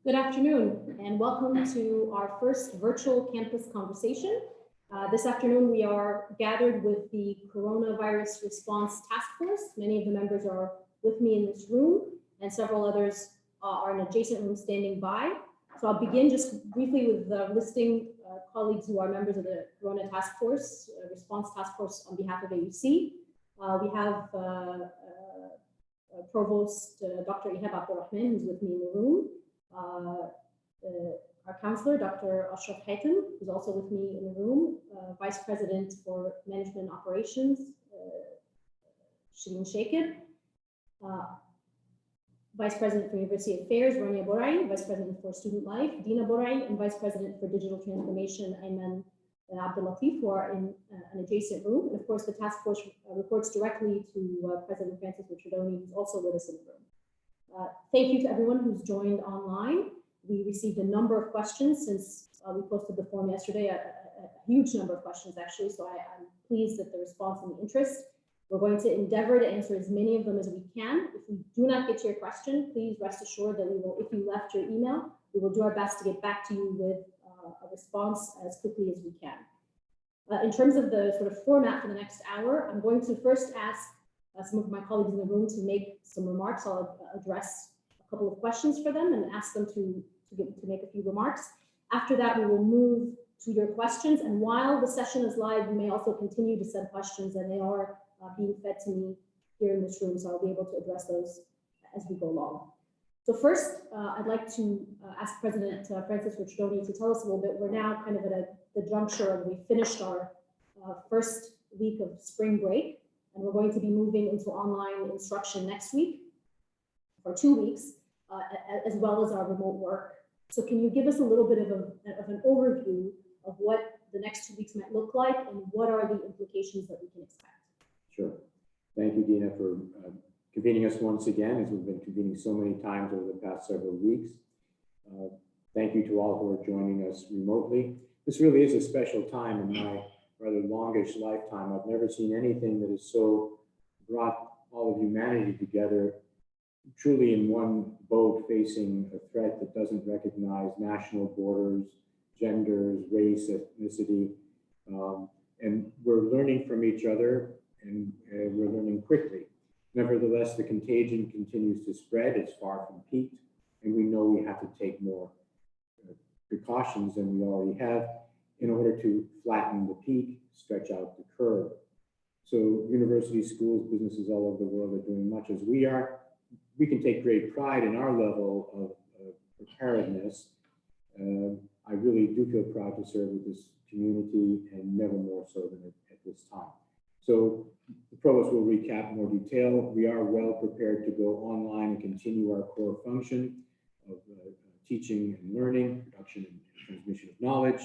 Good afternoon and welcome to our first virtual campus conversation. This afternoon we are gathered with the Coronavirus Response Task Force. Many of the members are with me in this room and several others are in adjacent rooms standing by. So I'll begin just briefly with listing colleagues who are members of the Corona Task Force, Response Task Force on behalf of AUC. We have Provost Dr. Ihab Abdurrahman, who's with me in the room. Our counselor, Dr. Ashraf Haytham, who's also with me in the room, Vice President for Management Operations, Shireen Shakib, Vice President for University Affairs, Rania Borai, Vice President for Student Life, Dina Borai, and Vice President for Digital Transformation, Ayman Abdulatif, who are in an adjacent room. And of course, the task force reports directly to President Francis Richardoni, who's also with us in the room. Thank you to everyone who's joined online. We received a number of questions since we posted the form yesterday, a huge number of questions actually, so I'm pleased at the response and the interest. We're going to endeavor to answer as many of them as we can. If we do not get to your question, please rest assured that we will, if you left your email, we will do our best to get back to you with a response as quickly as we can. In terms of the sort of format for the next hour, I'm going to first ask some of my colleagues in the room to make some remarks. I'll address a couple of questions for them and ask them to make a few remarks. After that, we will move to your questions. And while the session is live, you may also continue to send questions, and they are being fed to me here in this room, so I'll be able to address those as we go along. So first, I'd like to ask President Francis Richardoni to tell us a little bit. We're now kind of at the juncture of we finished our first week of spring break, and we're going to be moving into online instruction next week for 2 weeks, as well as our remote work. So can you give us a little bit of an overview of what the next 2 weeks might look like and what are the implications that we can expect? Sure. Thank you, Dina, for convening us once again, as we've been convening so many times over the past several weeks. Thank you to all who are joining us remotely. This really is a special time in my rather longish lifetime. I've never seen anything that has so brought all of humanity together, truly in one boat, facing a threat that doesn't recognize national borders, genders, race, ethnicity. And we're learning from each other, and we're learning quickly. Nevertheless, the contagion continues to spread. It's far from peaked, and we know we have to take more precautions than we already have in order to flatten the peak, stretch out the curve. So universities, schools, businesses all over the world are doing much as we are. We can take great pride in our level of preparedness. I really do feel proud to serve with this community, and never more so than at this time. So the provost will recap more detail. We are well prepared to go online and continue our core function of teaching and learning, production and transmission of knowledge.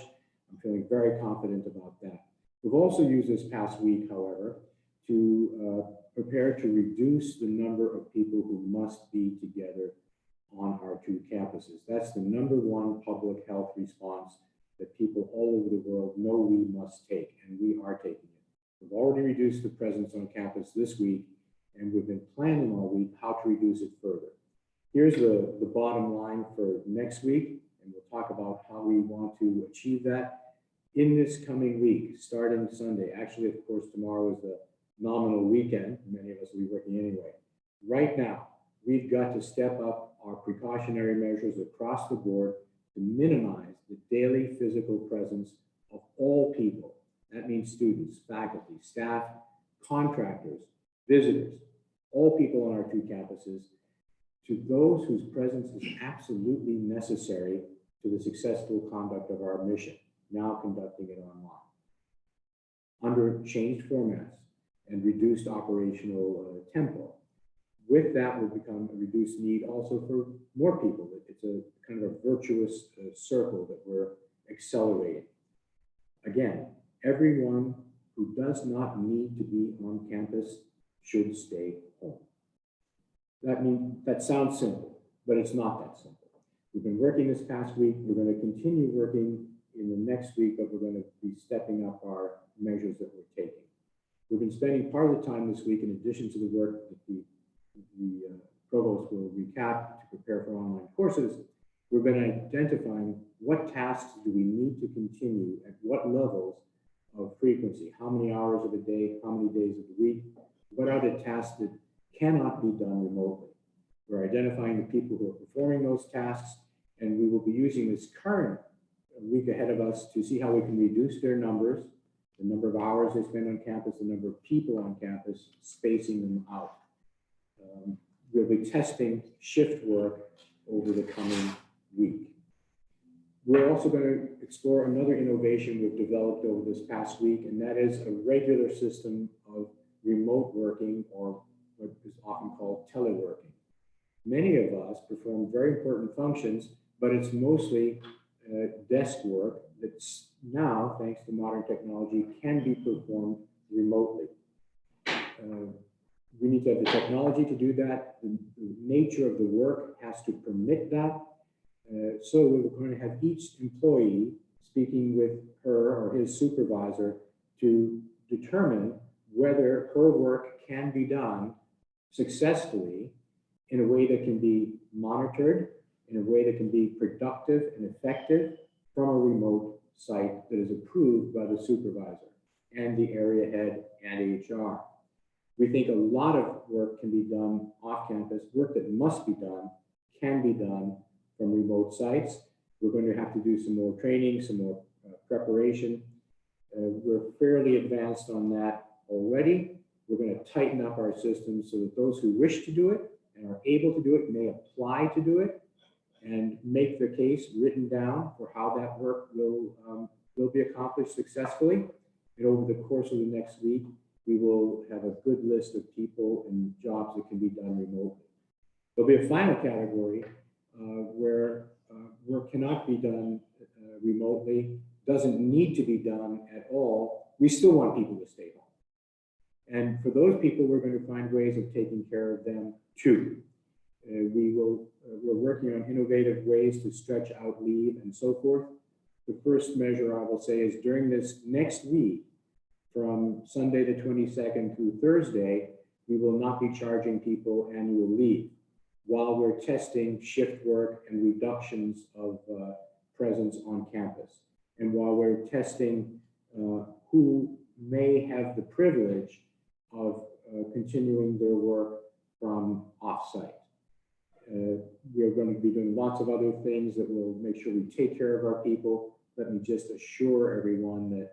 I'm feeling very confident about that. We've also used this past week, however, to prepare to reduce the number of people who must be together on our 2 campuses. That's the #1 public health response that people all over the world know we must take, and we are taking it. We've already reduced the presence on campus this week, and we've been planning all week how to reduce it further. Here's the bottom line for next week, and we'll talk about how we want to achieve that in this coming week, starting Sunday. Actually, of course, tomorrow is the nominal weekend. Many of us will be working anyway. Right now, we've got to step up our precautionary measures across the board to minimize the daily physical presence of all people. That means students, faculty, staff, contractors, visitors, all people on our 2 campuses, to those whose presence is absolutely necessary to the successful conduct of our mission, now conducting it online, under changed formats and reduced operational tempo. With that will become a reduced need also for more people. It's a kind of a virtuous circle that we're accelerating. Again, everyone who does not need to be on campus should stay home. That sounds simple, but it's not that simple. We've been working this past week. We're going to continue working in the next week, but we're going to be stepping up our measures that we're taking. We've been spending part of the time this week, in addition to the work that the provost will recap to prepare for online courses, we've been identifying what tasks do we need to continue at what levels of frequency, how many hours of a day, how many days of the week, what are the tasks that cannot be done remotely. We're identifying the people who are performing those tasks, and we will be using this current week ahead of us to see how we can reduce their numbers, the number of hours they spend on campus, the number of people on campus, spacing them out. We'll be testing shift work over the coming week. We're also going to explore another innovation we've developed over this past week, and that is a regular system of remote working, or what is often called teleworking. Many of us perform very important functions, but it's mostly desk work that's now, thanks to modern technology, can be performed remotely. We need to have the technology to do that. The nature of the work has to permit that. So we're going to have each employee speaking with her or his supervisor to determine whether her work can be done successfully in a way that can be monitored, in a way that can be productive and effective from a remote site that is approved by the supervisor and the area head and HR. We think a lot of work can be done off campus. Work that must be done can be done from remote sites. We're going to have to do some more training, some more preparation. We're fairly advanced on that already. We're going to tighten up our system so that those who wish to do it and are able to do it may apply to do it and make the case written down for how that work will be accomplished successfully. And over the course of the next week, we will have a good list of people and jobs that can be done remotely. There'll be a final category where work cannot be done remotely, doesn't need to be done at all. We still want people to stay home. And for those people, we're going to find ways of taking care of them too. We're working on innovative ways to stretch out leave and so forth. The first measure I will say is during this next week, from Sunday the 22nd through Thursday, we will not be charging people annual leave while we're testing shift work and reductions of presence on campus. And while we're testing who may have the privilege of continuing their work from offsite. We're going to be doing lots of other things that will make sure we take care of our people. Let me just assure everyone that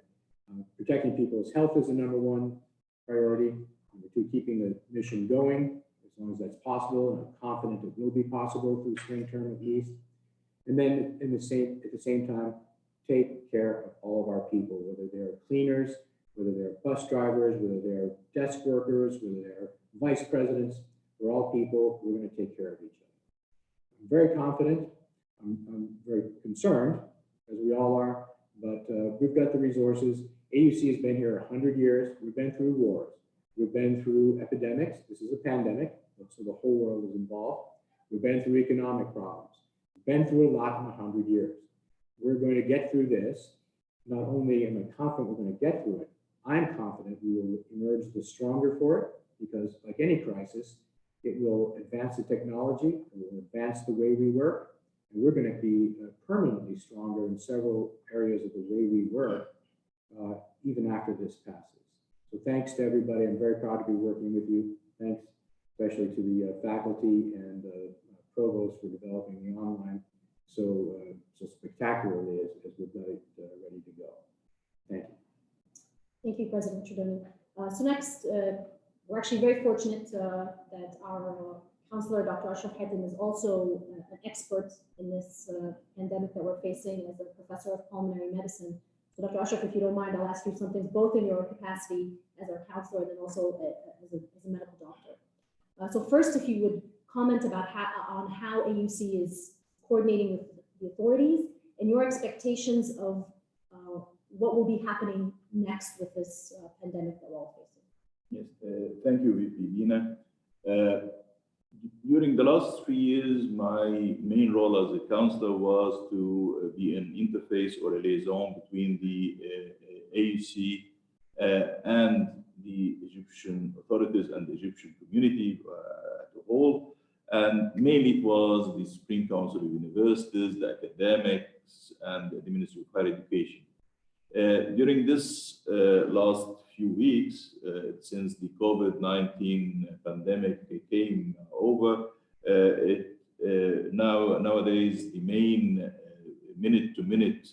protecting people's health is the #1 priority. Number 2, keeping the mission going as long as that's possible, and I'm confident it will be possible through spring term at least. And then at the same time, take care of all of our people, whether they're cleaners, whether they're bus drivers, whether they're desk workers, whether they're vice presidents. We're all people. We're going to take care of each other. I'm very confident. I'm very concerned, as we all are, but we've got the resources. AUC has been here 100 years. We've been through wars. We've been through epidemics. This is a pandemic, so the whole world is involved. We've been through economic problems. We've been through a lot in 100 years. We're going to get through this. Not only am I confident we're going to get through it, I'm confident we will emerge the stronger for it, because like any crisis, it will advance the technology, it will advance the way we work, and we're going to be permanently stronger in several areas of the way we work, even after this passes. So thanks to everybody. I'm very proud to be working with you. Thanks especially to the faculty and provost for developing the online so spectacularly as we've got it ready to go. Thank you. Thank you, President Tredoni. So next, we're actually very fortunate that our counselor, Dr. Ashraf Hatem, is also an expert in this pandemic that we're facing as a professor of pulmonary medicine. So Dr. Ashraf, if you don't mind, I'll ask you some things, both in your capacity as our counselor and then also as a medical doctor. So first, if you would comment about how AUC is coordinating with the authorities and your expectations of what will be happening next with this pandemic that we're all facing. Yes, thank you, VP Dina. During the last 3 years, my main role as a counselor was to be an interface or a liaison between the AUC and the Egyptian authorities and the Egyptian community as a whole. And mainly it was the Supreme Council of Universities, the academics, and the Ministry of Higher Education. During this last few weeks, since the COVID-19 pandemic came over, nowadays the main minute-to-minute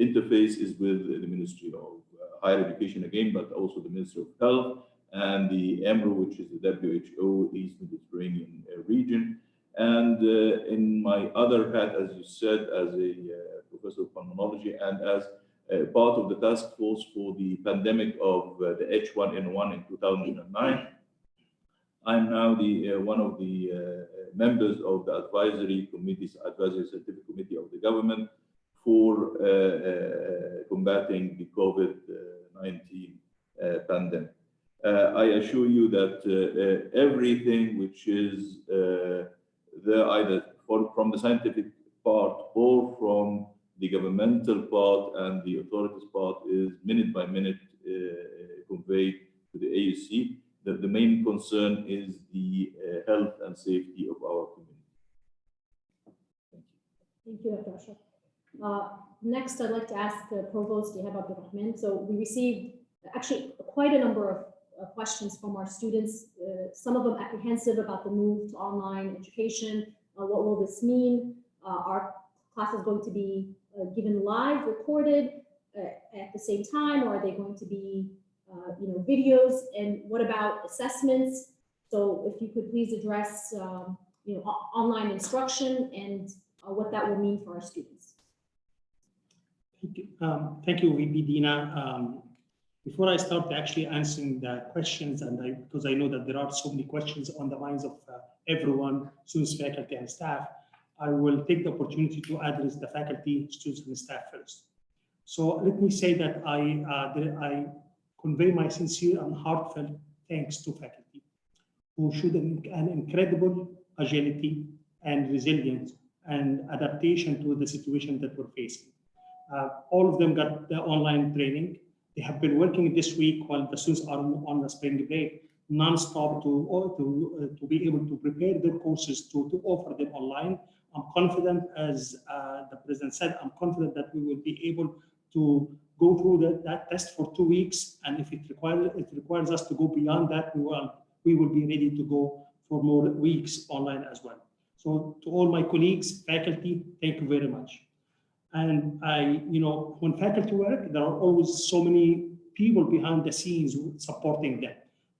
interface is with the Ministry of Higher Education again, but also the Ministry of Health and the EMRO, which is the WHO East Mediterranean region. And in my other hat, as you said, as a professor of pulmonology and as part of the task force for the pandemic of the H1N1 in 2009, I'm now one of the members of the advisory scientific committee of the government for combating the COVID-19 pandemic. I assure you that everything which is there, either from the scientific part or from the governmental part and the authorities part, is minute by minute conveyed to the AUC. The main concern is the health and safety of our community. Thank you. Thank you, Dr. Ashraf. Next, I'd like to ask Provost Ihab Abdulrahman. So we received actually quite a number of questions from our students, some of them apprehensive about the move to online education. What will this mean? Are classes going to be given live, recorded at the same time, or are they going to be videos? And what about assessments? So if you could please address online instruction and what that will mean for our students. Thank you, VP Dina. Before I start actually answering the questions, and because I know that there are so many questions on the minds of everyone, students, faculty, and staff, I will take the opportunity to address the faculty, students, and staff first. So let me say that I convey my sincere and heartfelt thanks to faculty who showed an incredible agility and resilience and adaptation to the situation that we're facing. All of them got the online training. They have been working this week while the students are on the spring break, non-stop to be able to prepare their courses to offer them online. I'm confident, as the president said, I'm confident that we will be able to go through that test for 2 weeks, and if it requires us to go beyond that, we will be ready to go for more weeks online as well. So to all my colleagues, faculty, thank you very much. And when faculty work, there are always so many people behind the scenes supporting them.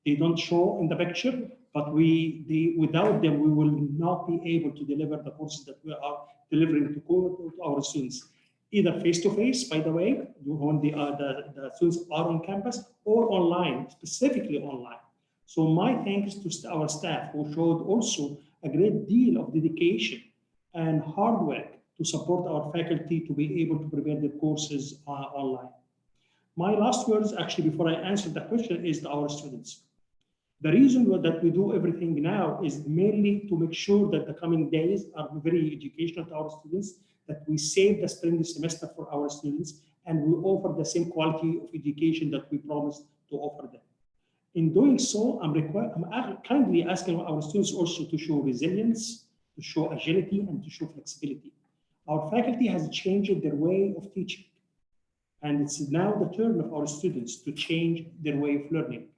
They don't show in the picture, but without them, we will not be able to deliver the courses that we are delivering to our students, either face-to-face, by the way, when the students are on campus, or online, specifically online. So my thanks to our staff who showed also a great deal of dedication and hard work to support our faculty to be able to prepare their courses online. My last words, actually, before I answer the question, is to our students. The reason that we do everything now is merely to make sure that the coming days are very educational to our students, that we save the spring semester for our students, and we offer the same quality of education that we promised to offer them. In doing so, I'm kindly asking our students also to show resilience, to show agility, and to show flexibility. Our faculty has changed their way of teaching, and it's now the turn of our students to change their way of learning.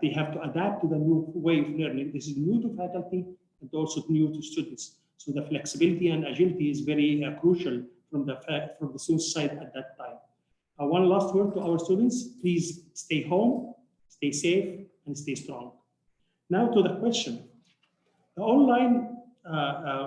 They have to adapt to the new way of learning. This is new to faculty and also new to students. So the flexibility and agility is very crucial from the students' side at that time. One last word to our students: please stay home, stay safe, and stay strong. Now to the question. The online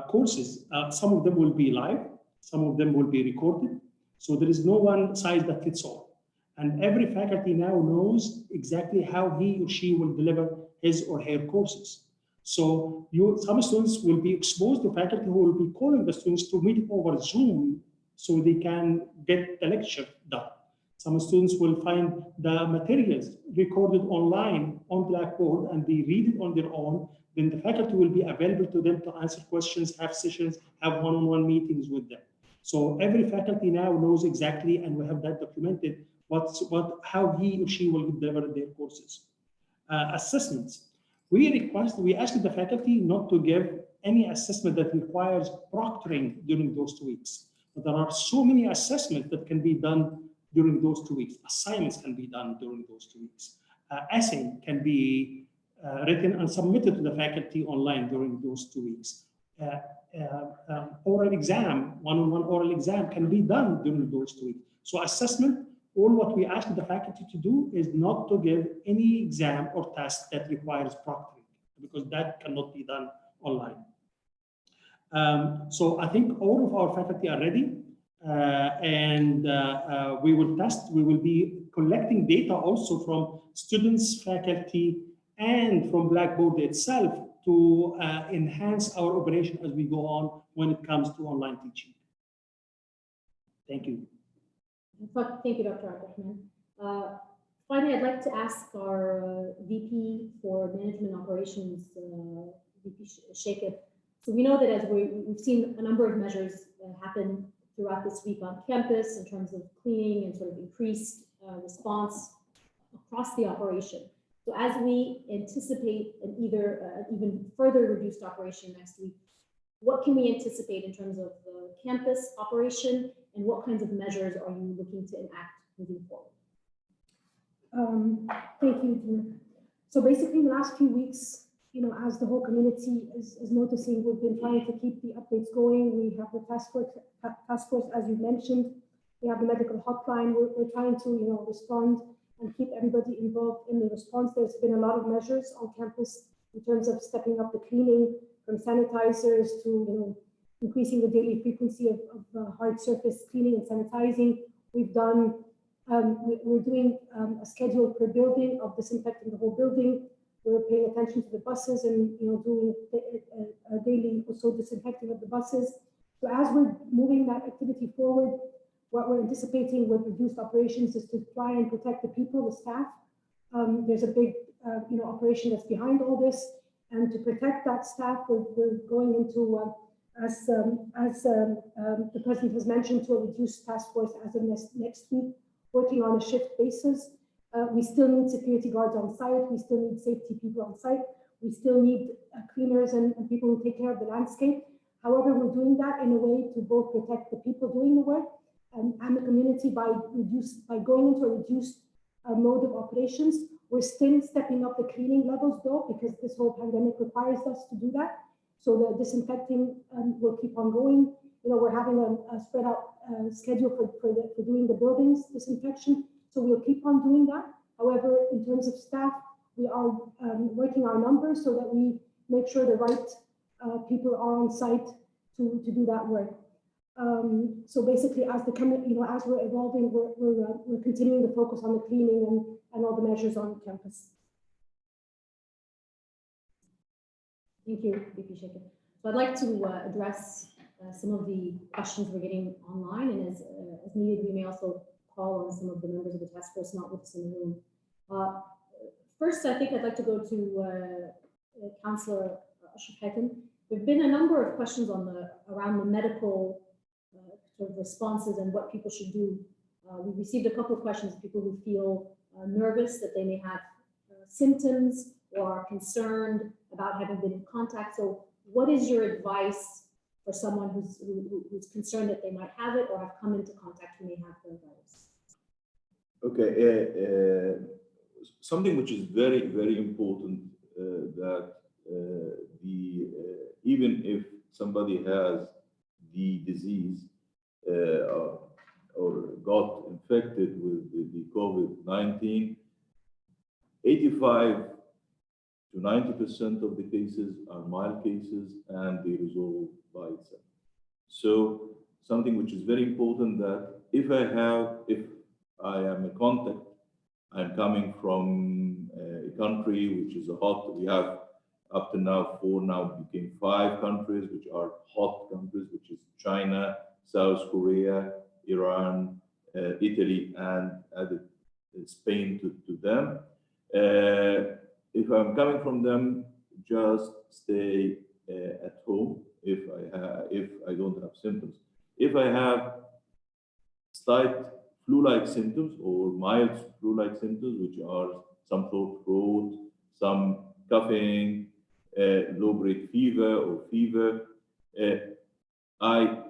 courses, some of them will be live, some of them will be recorded. So there is no one size that fits all. And every faculty now knows exactly how he or she will deliver his or her courses. So some students will be exposed to faculty who will be calling the students to meet over Zoom so they can get the lecture done. Some students will find the materials recorded online on Blackboard and they read it on their own. Then the faculty will be available to them to answer questions, have sessions, have one-on-one meetings with them. So every faculty now knows exactly, and we have that documented, how he or she will deliver their courses. Assessments. we asked the faculty not to give any assessment that requires proctoring during those 2 weeks. But there are so many assessments that can be done during those 2 weeks. Assignments can be done during those 2 weeks. Essay can be written and submitted to the faculty online during those 2 weeks. Oral exam, one-on-one oral exam can be done during those 2 weeks. So assessment, all what we ask the faculty to do is not to give any exam or test that requires proctoring, because that cannot be done online. So I think all of our faculty are ready, and we will test. We will be collecting data also from students, faculty, and from Blackboard itself to enhance our operation as we go on when it comes to online teaching. Thank you. Thank you, Dr. Abdurrahman. Finally, I'd like to ask our VP for Management Operations, VP Shakib. So we know that as we've seen a number of measures happen throughout this week on campus in terms of cleaning and sort of increased response across the operation. So as we anticipate an even further reduced operation next week, what can we anticipate in terms of the campus operation, and what kinds of measures are you looking to enact moving forward? Thank you, Dina. So basically, in the last few weeks, as the whole community is noticing, we've been trying to keep the updates going. We have the task force, as you mentioned. We have the medical hotline. We're trying to, respond and keep everybody involved in the response. There's been a lot of measures on campus in terms of stepping up the cleaning, from sanitizers to, increasing the daily frequency of hard surface cleaning and sanitizing. We've done, we're doing a schedule per building of disinfecting the whole building. We're paying attention to the buses and doing a daily also disinfecting of the buses. So as we're moving that activity forward, what we're anticipating with reduced operations is to try and protect the people, the staff. There's a big operation that's behind all this, and to protect that staff, we're going into as the president has mentioned, to a reduced task force as of next week, working on a shift basis. We still need security guards on site. We still need safety people on site. We still need cleaners and people who take care of the landscape. However, we're doing that in a way to both protect the people doing the work and the community by going into a reduced mode of operations. We're still stepping up the cleaning levels though, because this whole pandemic requires us to do that. So the disinfecting will keep on going. We're having a spread out schedule for doing the buildings disinfection. So we'll keep on doing that. However, in terms of staff, we are working our numbers so that we make sure the right people are on site to do that work. So basically, as we're evolving, we're continuing to focus on the cleaning and all the measures on campus. Thank you, VP Shakib. So I'd like to address some of the questions we're getting online, and as needed, we may also call on some of the members of the task force not with us in the room. First, I think I'd like to go to Councillor Ashraf Hakim. There have been a number of questions around the medical sort of responses and what people should do. We've received a couple of questions of people who feel nervous that they may have symptoms or are concerned about having been in contact. So what is your advice for someone who's concerned that they might have it or have come into contact who may have the virus? Okay, something which is very, very important that even if somebody has the disease or got infected with the COVID-19, 85 to 90% of the cases are mild cases and they resolve by itself. So something which is very important that if I am in contact, I'm coming from a country which is we have up to now 4, now became 5 countries which are hot countries, which is China, South Korea, Iran, Italy, and added Spain to them. If I'm coming from them, just stay at home if I don't have symptoms. If I have slight flu-like symptoms or mild flu-like symptoms, which are some sore throat, some coughing, low-grade fever or fever, I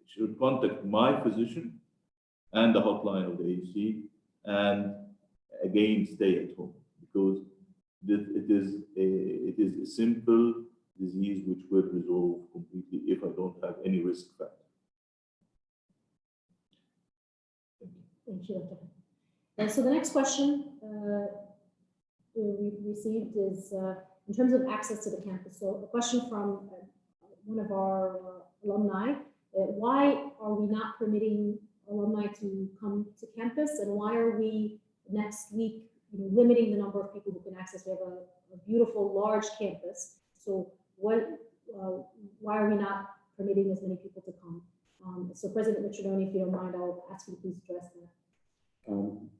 should contact my physician and the hotline of the AUC, and again stay at home, because it is a simple disease which will resolve completely if I don't have any risk factor. Thank you, Dr. And so the next question we received is in terms of access to the campus. So a question from one of our alumni, why are we not permitting alumni to come to campus, and why are we next week limiting the number of people who can access? We have a beautiful large campus, so why are we not permitting as many people to come? So President Micciardone, if you don't mind, I'll ask you to please address that.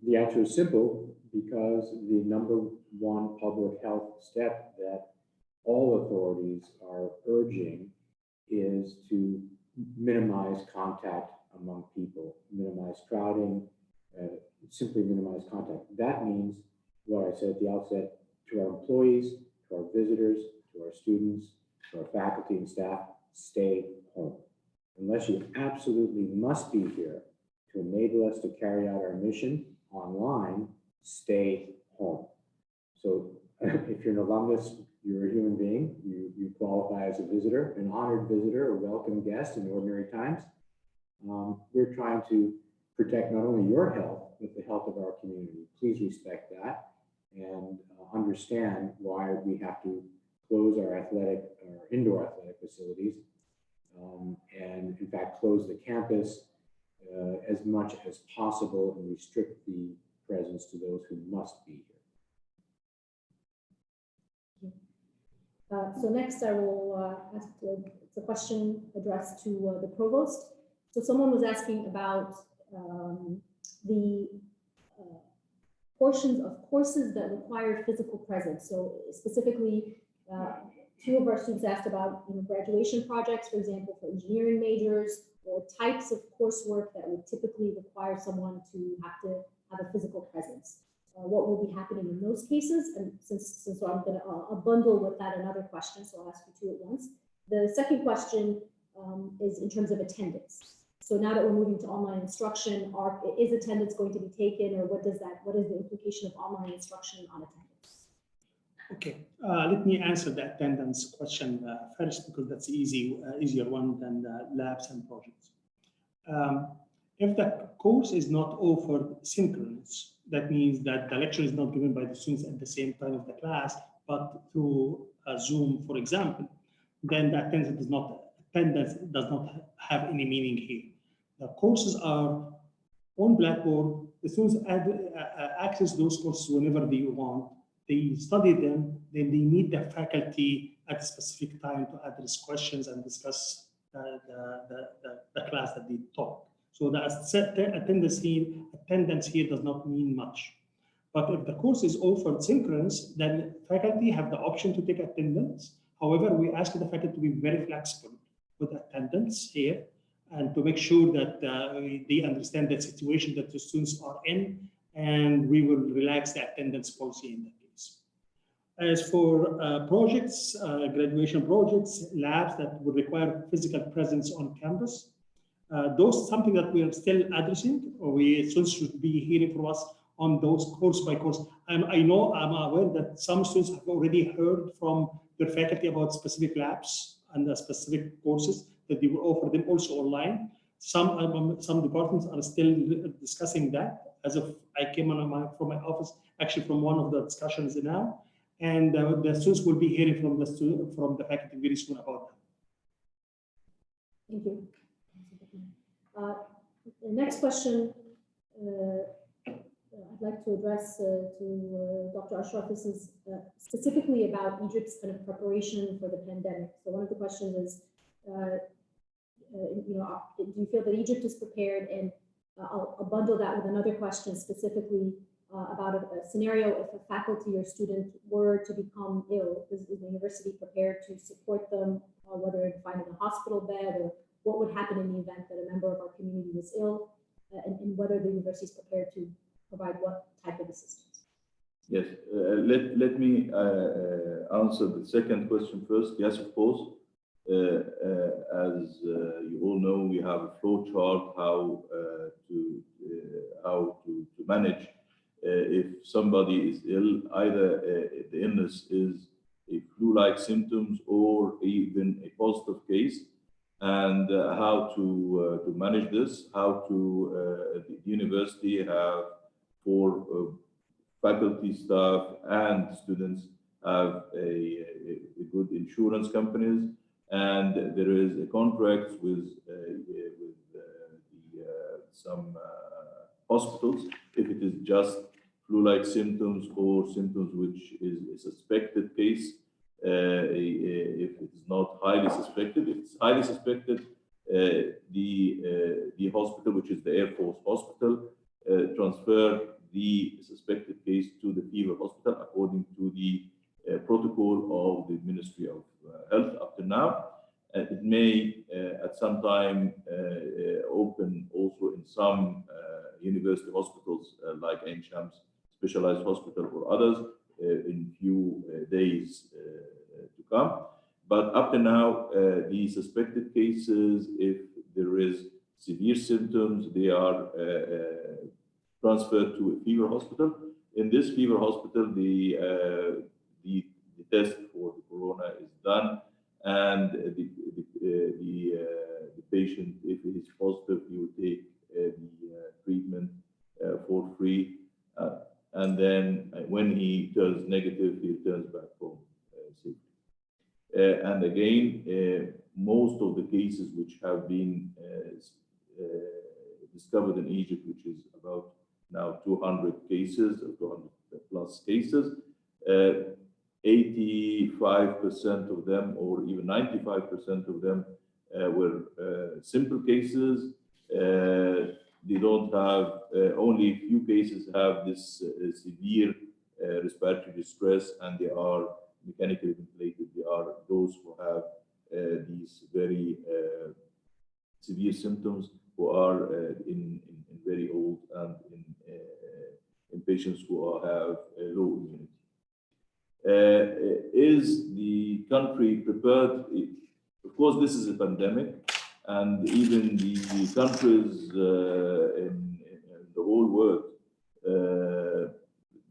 The answer is simple, because the number one public health step that all authorities are urging is to minimize contact among people, minimize crowding, simply minimize contact. That means what I said at the outset: to our employees, to our visitors, to our students, to our faculty and staff, stay home. Unless you absolutely must be here to enable us to carry out our mission online, stay home. So if you're an alumnus, you're a human being, you qualify as a visitor, an honored visitor, a welcome guest in ordinary times. We're trying to protect not only your health, but the health of our community. Please respect that and understand why we have to close our indoor athletic facilities, and in fact close the campus as much as possible and restrict the presence to those who must be here. So next I will ask, it's a question addressed to the provost. So someone was asking about the portions of courses that require physical presence. So specifically, two of our students asked about graduation projects, for example, for engineering majors, or types of coursework that would typically require someone to have a physical presence. What will be happening in those cases? And since I'm going to bundle with that another question, so I'll ask you two at once. The second question is in terms of attendance. So now that we're moving to online instruction, is attendance going to be taken, or what is the implication of online instruction on attendance? Okay, let me answer the attendance question first, because that's easier one than the labs and projects. If the course is not offered synchronous, that means that the lecture is not given by the students at the same time of the class, but through Zoom, for example, then the attendance does not have any meaning here. The courses are on Blackboard. The students access those courses whenever they want. They study them, then they meet the faculty at a specific time to address questions and discuss the class that they taught. So the attendance here does not mean much. But if the course is offered synchronous, then faculty have the option to take attendance. However, we ask the faculty to be very flexible with attendance here, and to make sure that they understand the situation that the students are in, and we will relax the attendance policy in that case. As for projects, graduation projects, labs that would require physical presence on campus, those something that we are still addressing, or students should be hearing from us on those course by course. I'm aware that some students have already heard from their faculty about specific labs and the specific courses that they will offer them also online. Some departments are still discussing that. As of I came from my office, actually from one of the discussions now, and the students will be hearing from the faculty very soon about that. Thank you. The next question I'd like to address to Dr. Ashraf. This is specifically about Egypt's kind of preparation for the pandemic. So one of the questions is, do you feel that Egypt is prepared? And I'll bundle that with another question specifically about a scenario if a faculty or student were to become ill. Is the university prepared to support them, whether in finding a hospital bed, or what would happen in the event that a member of our community was ill, and whether the university is prepared to provide what type of assistance? Yes, let me answer the second question first. Yes, of course. As you all know, we have a flow chart how to manage if somebody is ill. Either the illness is a flu-like symptoms or even a positive case, and how to manage this. How to the university have for faculty, staff, and students have a good insurance companies, and there is a contract with some hospitals if it is just flu-like symptoms or symptoms which is a suspected case. If it is not highly suspected, if it's highly suspected, the hospital, which is the Air Force Hospital, transfer the suspected case to the fever hospital according to the protocol of the Ministry of Health up to now. It may at some time open also in some university hospitals like Ain Shams Specialized Hospital or others in few days to come. But up to now, the suspected cases, if there is severe symptoms, they are transferred to a fever hospital. In this fever hospital, the test for the corona is done, and the patient, if he is positive, he will take the treatment for free. And then when he turns negative, he returns back home safely. And again, most of the cases which have been discovered in Egypt, which is about now 200 cases, or 200 plus cases, 85% of them, or even 95% of them, were simple cases. They don't have, only a few cases have this severe respiratory distress, and they are mechanically ventilated. They are those who have these very severe symptoms, who are in very old and in patients who have low immunity. Is the country prepared? Of course, this is a pandemic, and even the countries in the whole world,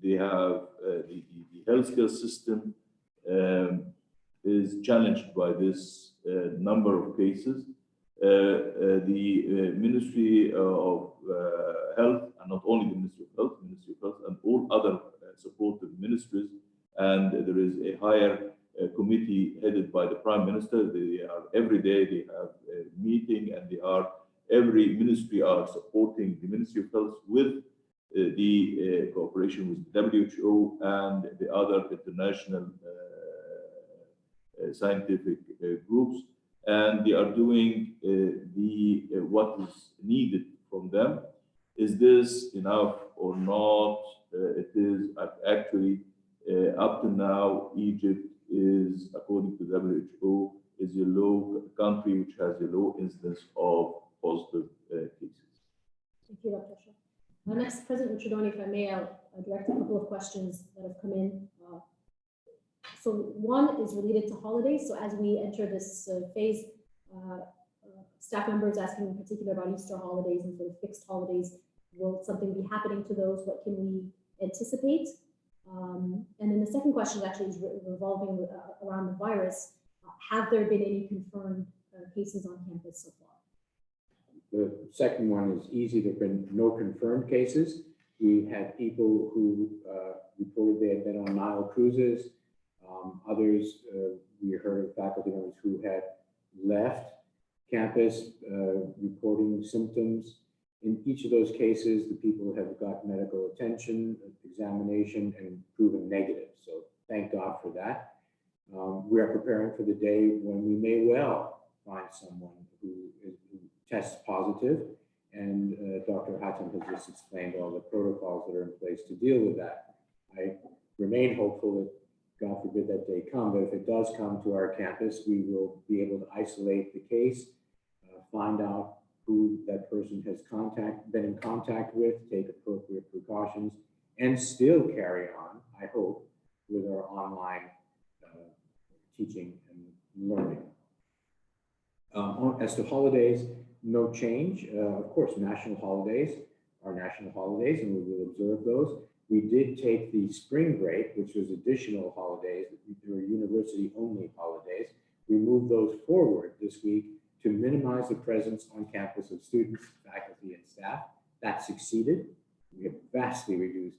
they have the healthcare system is challenged by this number of cases. The Ministry of Health, and not only the Ministry of Health, Ministry of Health and all other supportive ministries, and there is a higher committee headed by the Prime Minister. They are every day they have a meeting, and they are every ministry are supporting the Ministry of Health with the cooperation with WHO and the other international scientific groups, and they are doing what is needed from them. Is this enough or not? It is actually up to now, Egypt is, according to WHO, is a low country which has a low incidence of positive cases. Thank you, Dr. Shah. Next, President Mitrudani, if I may, I'll direct a couple of questions that have come in. So one is related to holidays. So as we enter this phase, staff members asking in particular about Easter holidays and sort of fixed holidays. Will something be happening to those? What can we anticipate? And then the second question actually is revolving around the virus. Have there been any confirmed cases on campus so far? The second one is easy. There have been no confirmed cases. We had people who reported they had been on Nile cruises. Others, we heard of faculty members who had left campus reporting symptoms. In each of those cases, the people have got medical attention, examination, and proven negative. So thank God for that. We are preparing for the day when we may well find someone who tests positive. And Dr. Hatem has just explained all the protocols that are in place to deal with that. I remain hopeful that, God forbid that day come, but if it does come to our campus, we will be able to isolate the case, find out who that person has been in contact with, take appropriate precautions, and still carry on, I hope, with our online teaching and learning. As to holidays, no change. Of course, national holidays are national holidays, and we will observe those. We did take the spring break, which was additional holidays, they were university-only holidays. We moved those forward this week to minimize the presence on campus of students, faculty, and staff. That succeeded. We have vastly reduced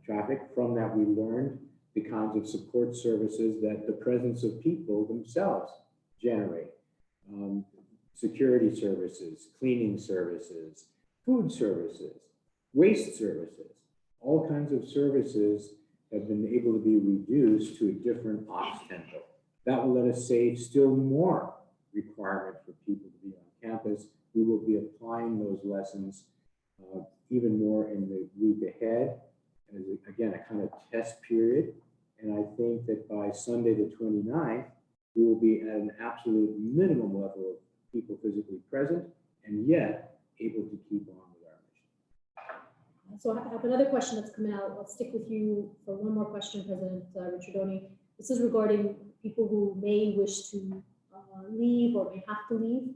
traffic. From that, we learned the kinds of support services that the presence of people themselves generate. Security services, cleaning services, food services, waste services, all kinds of services have been able to be reduced to a different ops tempo. That will let us save still more requirement for people to be on campus. We will be applying those lessons even more in the week ahead, as again, a kind of test period. And I think that by Sunday the 29th, we will be at an absolute minimum level of people physically present and yet able to keep on with our mission. So I have another question that's come out. I'll stick with you for one more question, President Ricciardoni. This is regarding people who may wish to leave or may have to leave.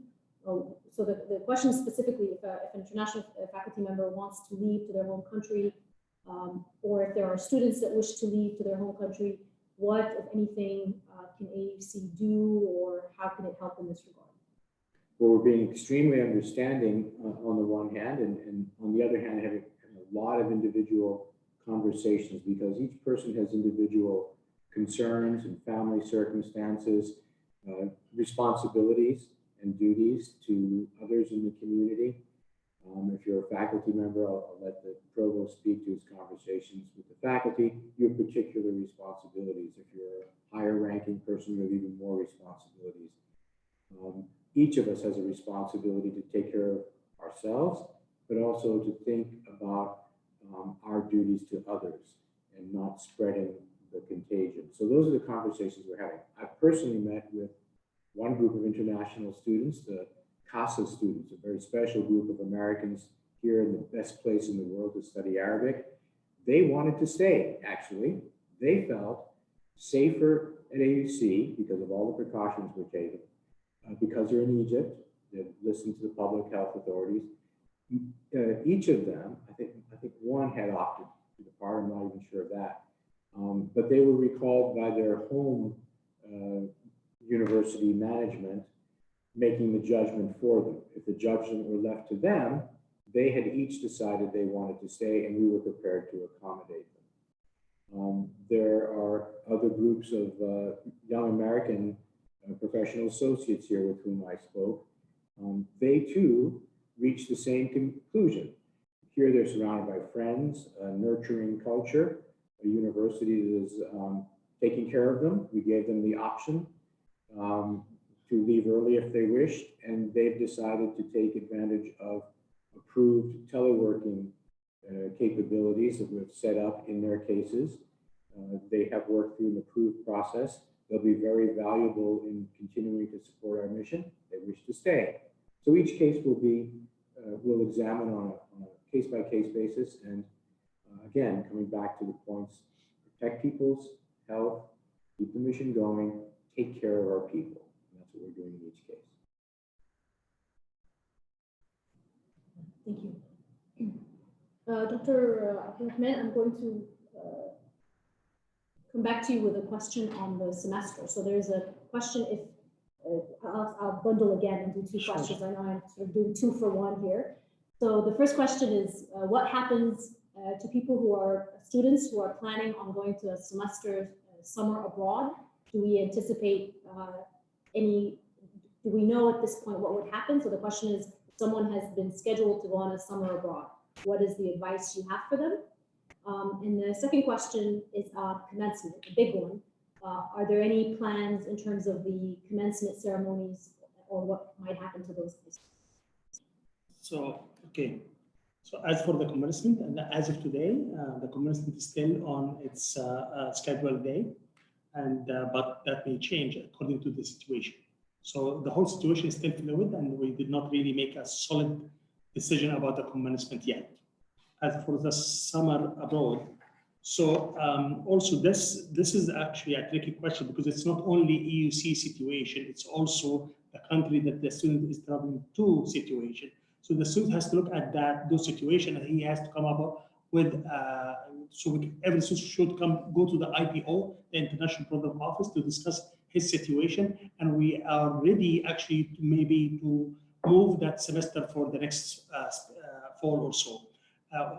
So the question is specifically if an international faculty member wants to leave to their home country, or if there are students that wish to leave to their home country, what, if anything, can AUC do, or how can it help in this regard? Well, we're being extremely understanding on the one hand, and on the other hand, having a lot of individual conversations, because each person has individual concerns and family circumstances, responsibilities and duties to others in the community. If you're a faculty member, I'll let the provost speak to his conversations with the faculty. You have particular responsibilities. If you're a higher ranking person, you have even more responsibilities. Each of us has a responsibility to take care of ourselves, but also to think about our duties to others and not spreading the contagion. So those are the conversations we're having. I've personally met with one group of international students, the CASA students, a very special group of Americans here in the best place in the world to study Arabic. They wanted to stay, actually. They felt safer at AUC because of all the precautions we're taking, because they're in Egypt, they've listened to the public health authorities. Each of them, I think one had opted to depart, I'm not even sure of that, but they were recalled by their home university management making the judgment for them. If the judgment were left to them, they had each decided they wanted to stay, and we were prepared to accommodate them. There are other groups of young American professional associates here with whom I spoke. They too reached the same conclusion. Here they're surrounded by friends, a nurturing culture, a university that is taking care of them. We gave them the option to leave early if they wished, and they've decided to take advantage of approved teleworking capabilities that we've set up in their cases. They have worked through an approved process. They'll be very valuable in continuing to support our mission. They wish to stay. So each case will be, we'll examine on a case-by-case basis. And again, coming back to the points, protect people's health, keep the mission going, take care of our people. And that's what we're doing in each case. Thank you. Dr. Abdulrahman, I'm going to come back to you with a question on the semester. So there's a question, if I'll bundle again and do two questions. I know I'm sort of doing 2 for 1 here. So the first question is, what happens to people who are students who are planning on going to a semester summer abroad? Do we anticipate do we know at this point what would happen? So the question is, if someone has been scheduled to go on a summer abroad, what is the advice you have for them? And the second question is commencement, a big one. Are there any plans in terms of the commencement ceremonies or what might happen to those things? So, okay. So as for the commencement, and as of today, the commencement is still on its scheduled day, and but that may change according to the situation. So the whole situation is still fluid, and we did not really make a solid decision about the commencement yet. as for the summer abroad. So also this is actually a tricky question because it's not only EUC situation, it's also the country that the student is traveling to situation. So the student has to look at those situations, and he has to come up with, every student should go to the IPO, the International Program Office, to discuss his situation. And we are ready actually maybe to move that semester for the next fall or so.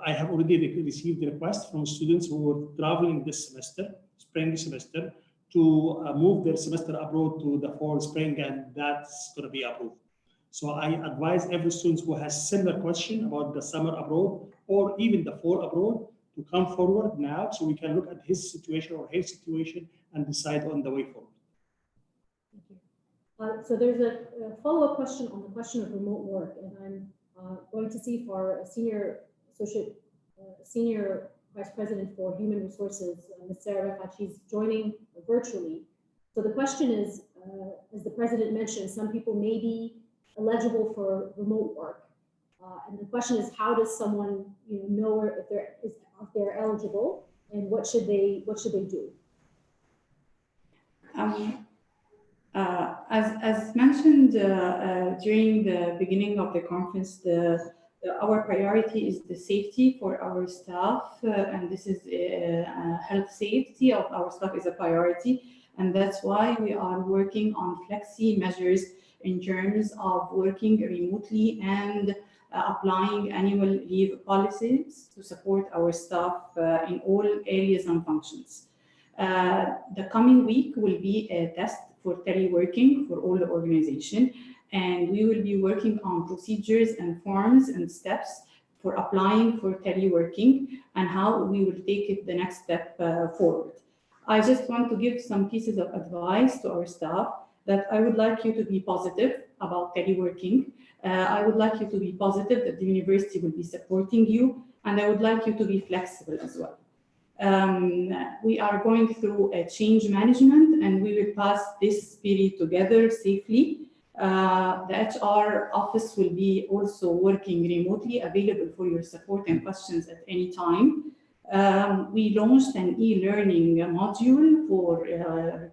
I have already received the request from students who were traveling this semester, spring semester, to move their semester abroad to the fall, spring, and that's going to be approved. So I advise every student who has similar question about the summer abroad or even the fall abroad to come forward now so we can look at his situation or her situation and decide on the way forward. Thank you. So there's a follow-up question on the question of remote work, and I'm going to see if our senior vice president for human resources, Ms. Sarah Rafat, she's joining virtually. So the question is, as the president mentioned, some people may be eligible for remote work. And the question is, how does someone know if they're eligible, and what should they do? As mentioned during the beginning of the conference, our priority is the safety for our staff, and this is health safety of our staff is a priority, and that's why we are working on flexi measures in terms of working remotely and applying annual leave policies to support our staff in all areas and functions. The coming week will be a test for teleworking for all the organization, and we will be working on procedures and forms and steps for applying for teleworking and how we will take it the next step forward. I just want to give some pieces of advice to our staff that I would like you to be positive about teleworking. I would like you to be positive that the university will be supporting you, and I would like you to be flexible as well. We are going through a change management, and we will pass this period together safely. The HR office will be also working remotely, available for your support and questions at any time. We launched an e-learning module for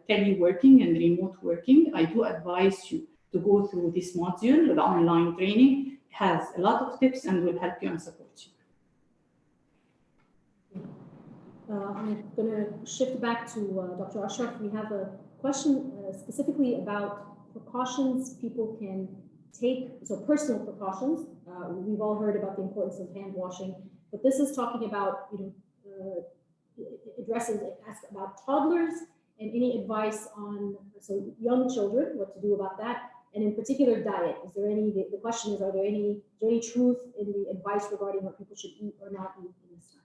teleworking and remote working. I do advise you to go through this module. The online training has a lot of tips and will help you and support you. I'm going to shift back to Dr. Ashraf. We have a question specifically about precautions people can take, so personal precautions. We've all heard about the importance of hand washing, but this is talking about, asks about toddlers and any advice on young children, what to do about that, and in particular diet. Is there any? The question is, is there any truth in the advice regarding what people should eat or not eat in this time?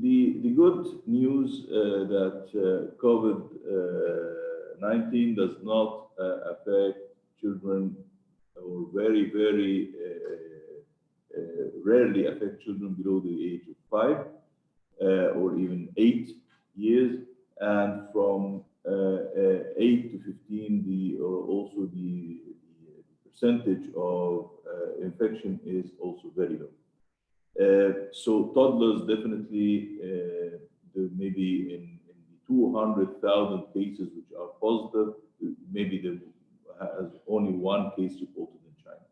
The good news that COVID-19 does not affect children, or very, very rarely affect children below the age of 5 or even 8 years, and from 8 to 15, also the percentage of infection is also very low. So toddlers definitely, maybe in the 200,000 cases which are positive, maybe there has only one case reported in China.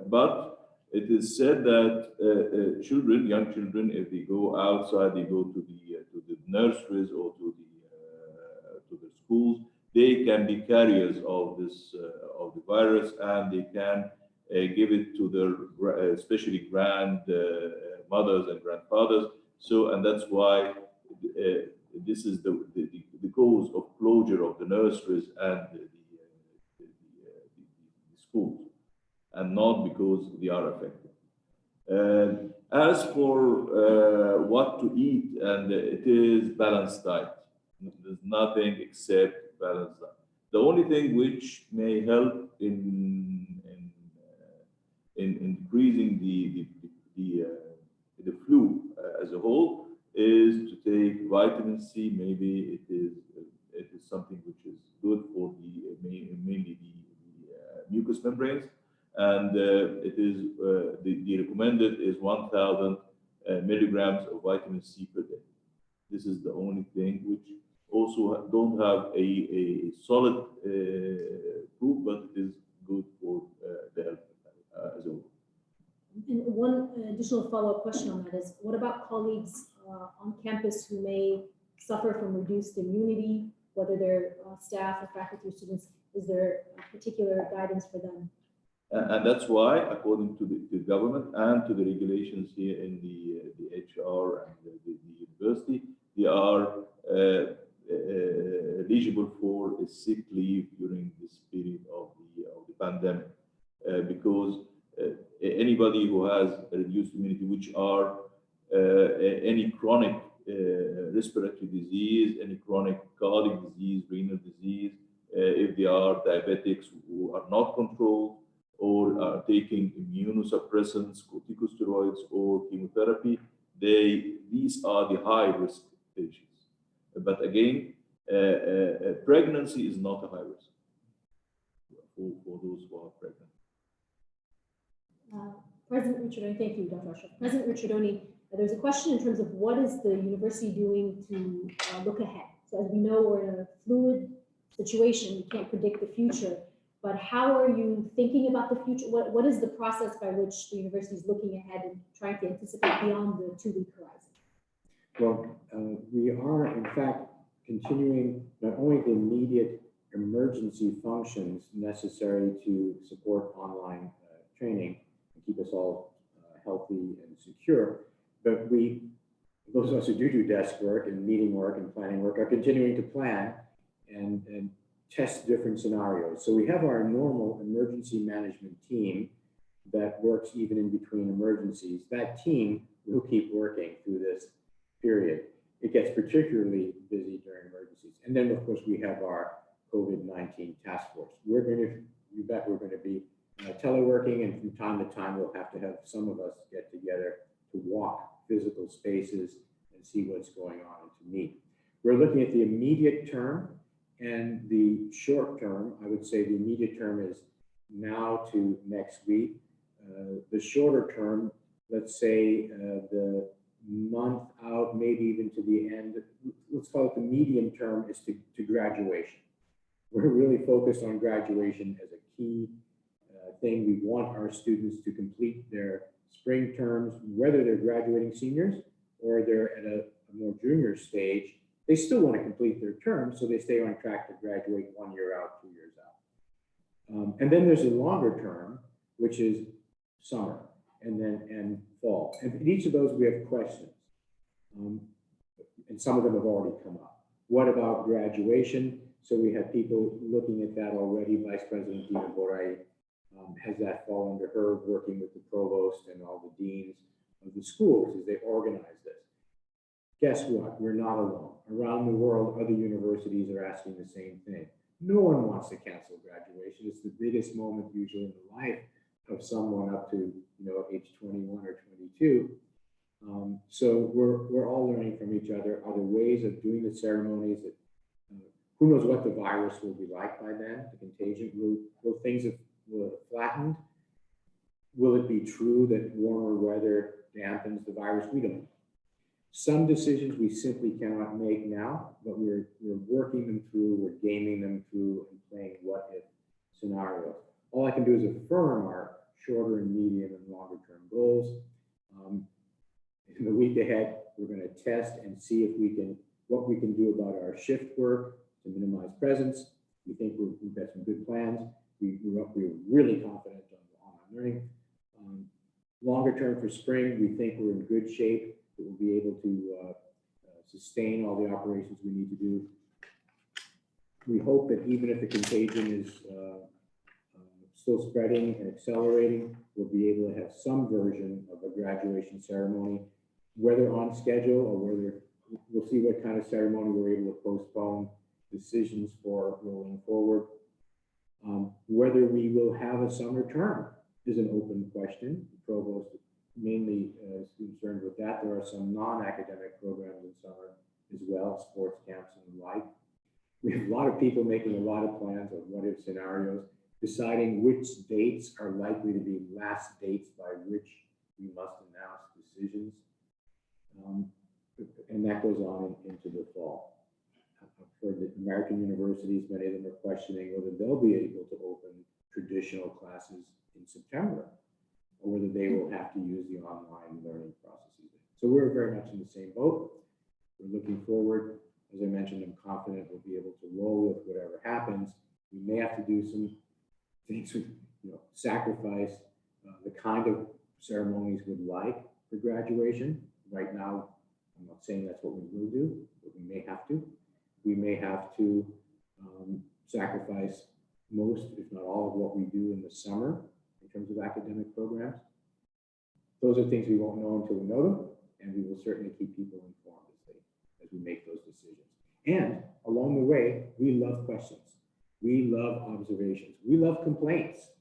But it is said that children, young children, if they go outside, they go to the nurseries or to the schools, they can be carriers of this of the virus, and they can give it to their especially grandmothers and grandfathers. So, and that's why this is the cause of closure of the nurseries and the schools, and not because they are affected. As for what to eat, and it is balanced diet. There's nothing except balanced diet. The only thing which may help in increasing the flu as a whole is to take vitamin C. Maybe it is something which is good for mainly the mucous membranes, and it is the recommended is 1,000 milligrams of vitamin C per day. This is the only thing which also don't have a solid proof, but it is good for the health as a whole. And one additional follow-up question on that is, what about colleagues on campus who may suffer from reduced immunity, whether they're staff or faculty or students? Is there particular guidance for them? And that's why, according to the government and to the regulations here in the HR and the university, they are eligible for a sick leave during this period of the pandemic, because anybody who has a reduced immunity, which are any chronic respiratory disease, any chronic cardiac disease, renal disease, if they are diabetics who are not controlled, or are taking immunosuppressants, corticosteroids, or chemotherapy, these are the high-risk patients. But again, pregnancy is not a high risk for those who are pregnant. President Ricciardoni, thank you, Dr. Ashraf. President Ricciardoni, there's a question in terms of what is the university doing to look ahead? So as we know, we're in a fluid situation. We can't predict the future. But how are you thinking about the future? What is the process by which the university is looking ahead and trying to anticipate beyond the 2-week horizon? Well, we are in fact continuing not only the immediate emergency functions necessary to support online training and keep us all healthy and secure, but those of us who do desk work and meeting work and planning work are continuing to plan and test different scenarios. So we have our normal emergency management team that works even in between emergencies. That team will keep working through this period. It gets particularly busy during emergencies. And then, of course, we have our COVID-19 task force. We're going to be teleworking, and from time to time, we'll have to have some of us get together to walk physical spaces and see what's going on and to meet. We're looking at the immediate term and the short term. I would say the immediate term is now to next week. The shorter term, let's say the month out, maybe even to the end, let's call it the medium term, is to graduation. We're really focused on graduation as a key thing. We want our students to complete their spring terms, whether they're graduating seniors or they're at a more junior stage. They still want to complete their term, so they stay on track to graduate 1 year out, 2 years out. And then there's a longer term, which is summer and fall. And in each of those, we have questions. And some of them have already come up. What about graduation? So we have people looking at that already. Vice President Dina Borai has that fall under her, working with the provost and all the deans of the schools as they organize this. Guess what? We're not alone. Around the world, other universities are asking the same thing. No one wants to cancel graduation. It's the biggest moment usually in the life of someone up to age 21 or 22. So we're all learning from each other. Are there ways of doing the ceremonies that who knows what the virus will be like by then? The contagion, will things have flattened? Will it be true that warmer weather dampens the virus? We don't know. Some decisions we simply cannot make now, but we're working them through, we're gaming them through, and playing what-if scenarios. All I can do is affirm our shorter and medium and longer term goals. In the week ahead, we're going to test and see if what we can do about our shift work to minimize presence. We think we've got some good plans. We're really confident on online learning. Longer term for spring, we think we're in good shape. That we'll be able to sustain all the operations we need to do. We hope that even if the contagion is still spreading and accelerating, we'll be able to have some version of a graduation ceremony, whether on schedule or whether we'll see what kind of ceremony we're able to postpone decisions for rolling forward. Whether we will have a summer term is an open question. The provost mainly is concerned with that. There are some non-academic programs in summer as well, sports camps and the like. We have a lot of people making a lot of plans of what-if scenarios. deciding which dates are likely to be last dates by which we must announce decisions. And that goes on into the fall. For the American universities, many of them are questioning whether they'll be able to open traditional classes in September, or whether they will have to use the online learning processes. So we're very much in the same boat. We're looking forward. As I mentioned, I'm confident we'll be able to roll with whatever happens. We may have to do some things with, sacrifice the kind of ceremonies we'd like for graduation. Right now, I'm not saying that's what we will do, but we may have to. We may have to sacrifice most, if not all, of what we do in the summer in terms of academic programs. Those are things we won't know until we know them, and we will certainly keep people informed as we make those decisions. And along the way, we love questions. We love observations. We love complaints.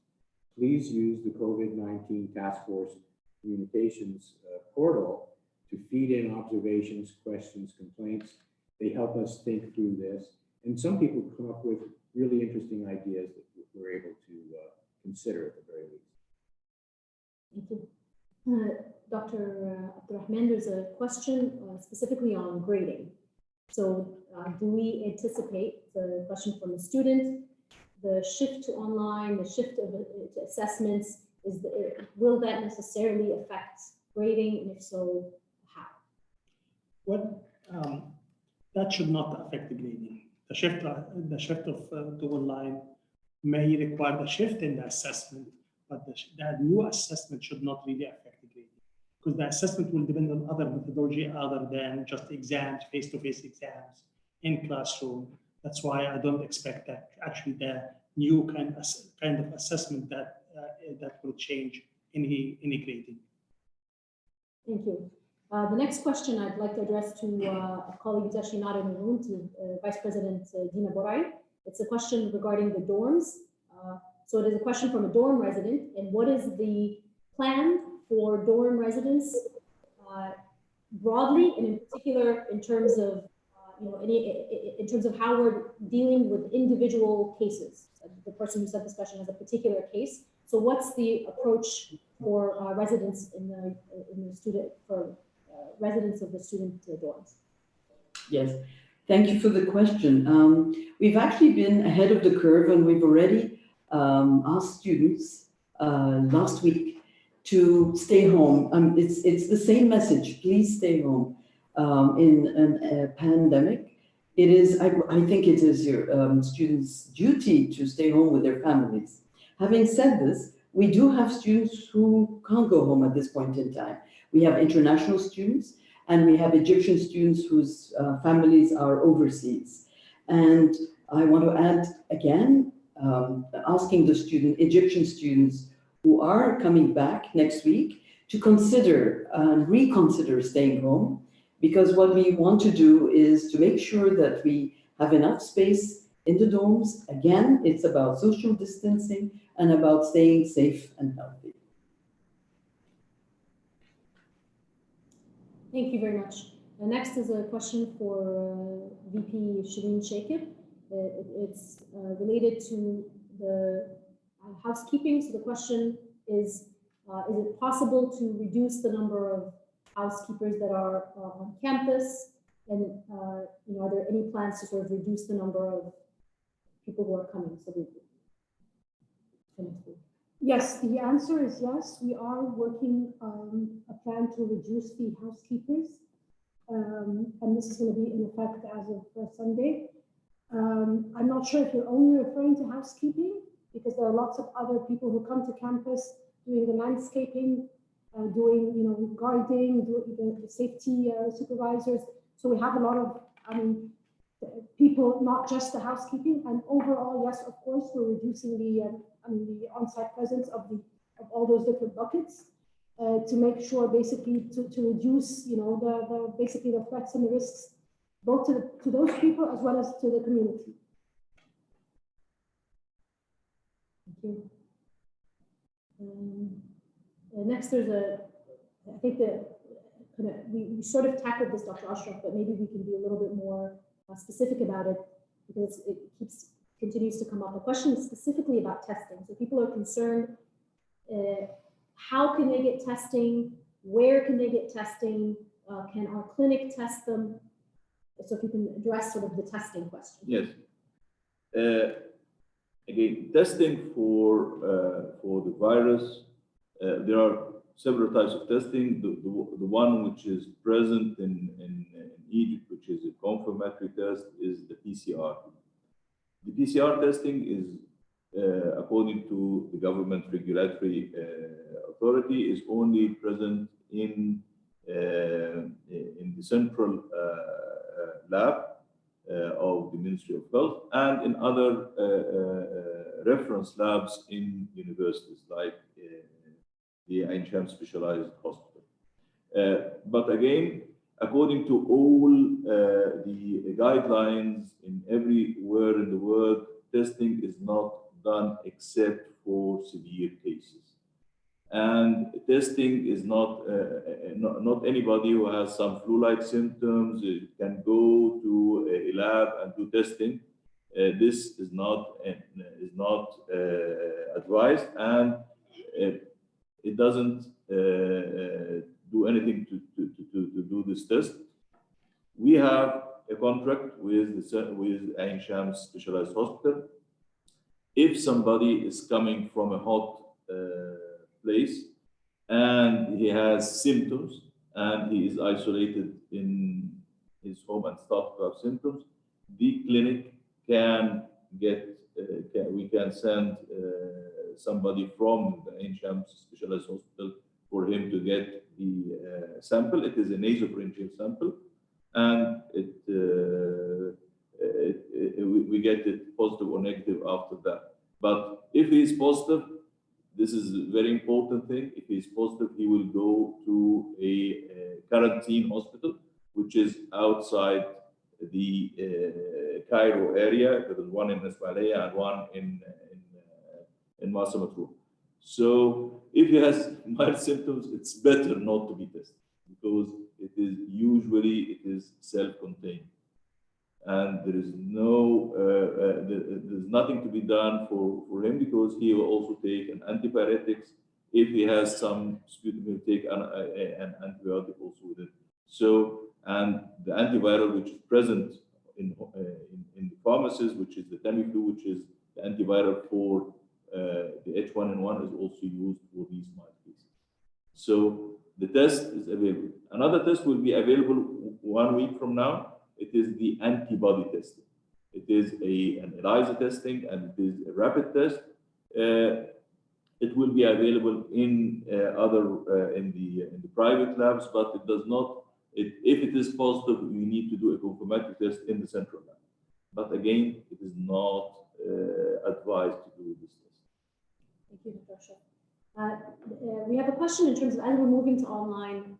Please use the COVID-19 Task Force Communications portal to feed in observations, questions, complaints. They help us think through this. And some people come up with really interesting ideas that we're able to consider at the very least. Thank you. Dr. Abdurrahman, there's a question specifically on grading. So do we anticipate, the question from the student, the shift to online, the shift to assessments, will that necessarily affect grading? And if so, how? That should not affect the grading. The shift to online may require the shift in the assessment, but the new assessment should not really affect the grading, because the assessment will depend on other methodology other than just exams, face-to-face exams in classroom. That's why I don't expect that actually the new kind of assessment that will change any grading. Thank you. The next question I'd like to address to a colleague who's actually not in the room, to Vice President Dina Borai. It's a question regarding the dorms. So it is a question from a dorm resident, and what is the plan for dorm residents broadly, and in particular in terms of in terms of how we're dealing with individual cases. The person who sent this question has a particular case. So what's the approach for residents in the student, for residents of the student dorms? Yes, thank you for the question. We've actually been ahead of the curve, and we've already asked students last week to stay home. It's the same message, please stay home. In a pandemic, it is, I think it is your students' duty to stay home with their families. Having said this, we do have students who can't go home at this point in time. We have international students, and we have Egyptian students whose families are overseas. And I want to add again, asking the Egyptian students who are coming back next week to consider and reconsider staying home, because what we want to do is to make sure that we have enough space in the dorms. Again, it's about social distancing and about staying safe and healthy. Thank you very much. Next is a question for VP Shireen Shakib. It's related to the housekeeping. So the question is it possible to reduce the number of housekeepers that are on campus? And are there any plans to sort of reduce the number of people who are coming? Yes, the answer is yes. We are working on a plan to reduce the housekeepers. And this is going to be in effect as of Sunday. I'm not sure if you're only referring to housekeeping, because there are lots of other people who come to campus doing the landscaping, doing guarding, doing the safety supervisors. So we have a lot of people, not just the housekeeping. And overall, yes, of course, we're reducing the on-site presence of all those different buckets to make sure basically to reduce basically the threats and the risks both to those people as well as to the community. Thank you. Next, I think we sort of tackled this, Dr. Ashraf, but maybe we can be a little bit more specific about it, because it keeps continues to come up. A question specifically about testing. So people are concerned, how can they get testing? Where can they get testing? Can our clinic test them? So if you can address sort of the testing question. Yes. Again, testing for the virus, there are several types of testing. The one which is present in Egypt, which is a confirmatory test, is the PCR. The PCR testing is, according to the government regulatory authority, is only present in the central lab of the Ministry of Health and in other reference labs in universities like the Ain Shams Specialized Hospital. But again, according to all the guidelines in everywhere in the world, testing is not done except for severe cases. And testing is not anybody who has some flu-like symptoms can go to a lab and do testing. This is not advised, and it doesn't do anything to do this test. We have a contract with Ain Shams Specialized Hospital. If somebody is coming from a hot place and he has symptoms and he is isolated in his home and starts to have symptoms, the clinic can get, we can send somebody from the Ain Shams Specialized Hospital for him to get the sample. It is a nasopharyngeal sample, and we get it positive or negative after that. But if he is positive, this is a very important thing. If he is positive, he will go to a quarantine hospital, which is outside the Cairo area. There is one in Ismailia and one in Marsa Matruh. So if he has mild symptoms, it's better not to be tested because it is usually self-contained, and there is there's nothing to be done for him because he will also take an antibiotics. If he has some sputum, he will take an antibiotic also with it. So, and the antiviral which is present in the pharmacies, which is the Tamiflu, which is the antiviral for the H1N1, is also used for these mild cases. So the test is available. Another test will be available 1 week from now. It is the antibody testing. It is an ELISA testing, and it is a rapid test. It will be available in the private labs, but it does not. If it is positive, we need to do a confirmatory test in the central lab. But again, it is not advised to do this test. Thank you, Dr. Ashraf. We have a question in terms of, as we're moving to online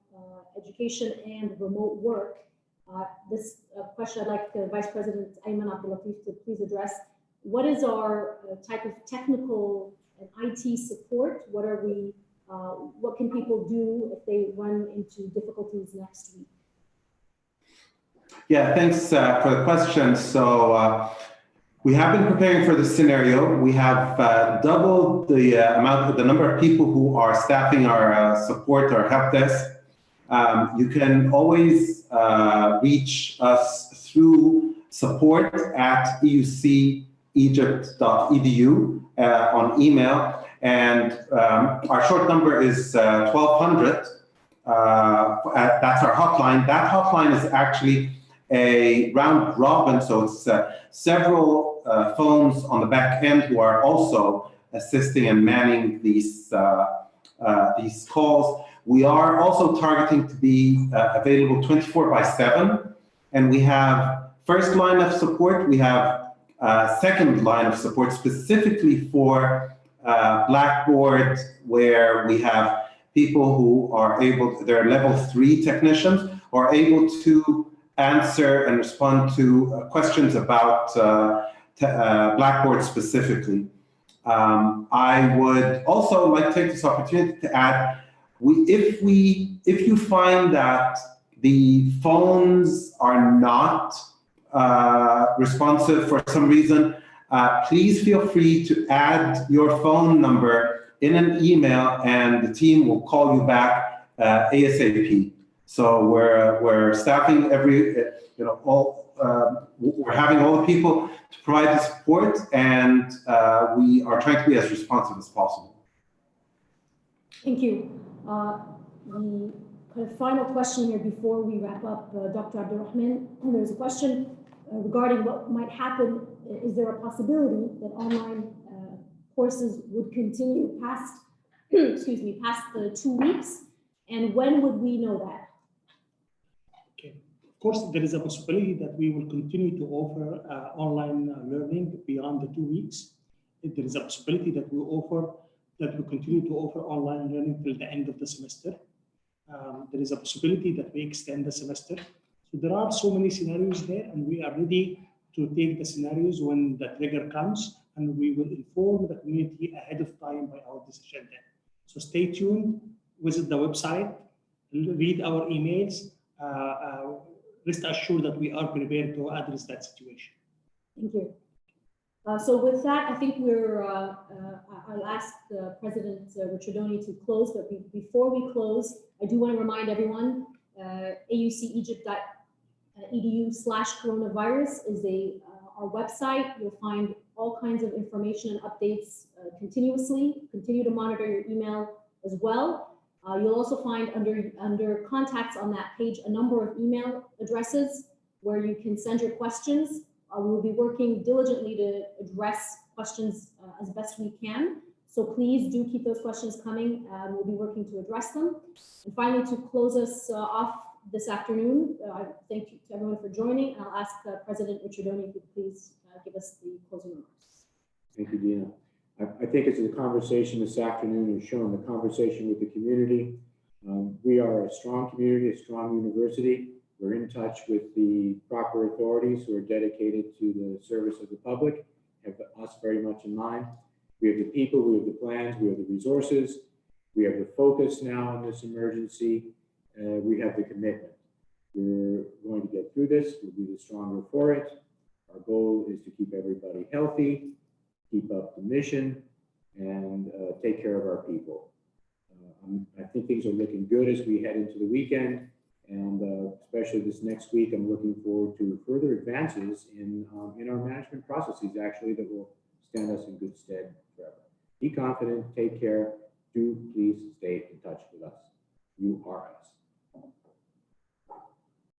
education and remote work. This question I'd like Vice President Ayman Abdulatif to please address. What is our type of technical and IT support? What can people do if they run into difficulties next week? Yeah, thanks for the question. So we have been preparing for this scenario. We have doubled the number of people who are staffing our support, our help desk. You can always reach us through support@eucegypt.edu on email. And our short number is 1200. That's our hotline. That hotline is actually a round robin, so it's several phones on the back end who are also assisting and manning these calls. We are also targeting to be available 24/7, and we have first line of support. We have second line of support specifically for Blackboard, where we have people who are they're level 3 technicians, are able to answer and respond to questions about Blackboard specifically. I would also like to take this opportunity to add, if you find that the phones are not responsive for some reason, please feel free to add your phone number in an email and the team will call you back ASAP. So we're staffing we're having all the people to provide the support, and we are trying to be as responsive as possible. Thank you. The kind of final question here before we wrap up, Dr. Abdulrahman, there's a question regarding what might happen. Is there a possibility that online courses would continue past, excuse me, past the 2 weeks? And when would we know that? Okay. Of course, there is a possibility that we will continue to offer online learning beyond the 2 weeks. There is a possibility that we continue to offer online learning till the end of the semester. There is a possibility that we extend the semester. So there are so many scenarios there, and we are ready to take the scenarios when the trigger comes, and we will inform the community ahead of time by our decision then. So stay tuned, visit the website, read our emails, rest assured that we are prepared to address that situation. Thank you. So with that, I think I'll ask President Richardoni to close, but before we close, I do want to remind everyone, aucegypt.edu/coronavirus is our website. You'll find all kinds of information and updates continuously. Continue to monitor your email as well. You'll also find under contacts on that page a number of email addresses where you can send your questions. We'll be working diligently to address questions as best we can. So please do keep those questions coming, and we'll be working to address them. And finally, to close us off this afternoon, I thank you to everyone for joining. I'll ask President Richardoni if you could please give us the closing remarks. Thank you, Dina. I think as the conversation this afternoon has shown, the conversation with the community, we are a strong community, a strong university. We're in touch with the proper authorities who are dedicated to the service of the public, have us very much in mind. We have the people, we have the plans, we have the resources, we have the focus now on this emergency, we have the commitment. We're going to get through this, we'll be the stronger for it. Our goal is to keep everybody healthy, keep up the mission, and take care of our people. I think things are looking good as we head into the weekend. And especially this next week, I'm looking forward to further advances in our management processes, actually, that will stand us in good stead forever. Be confident, take care. Do please stay in touch with us. You are us.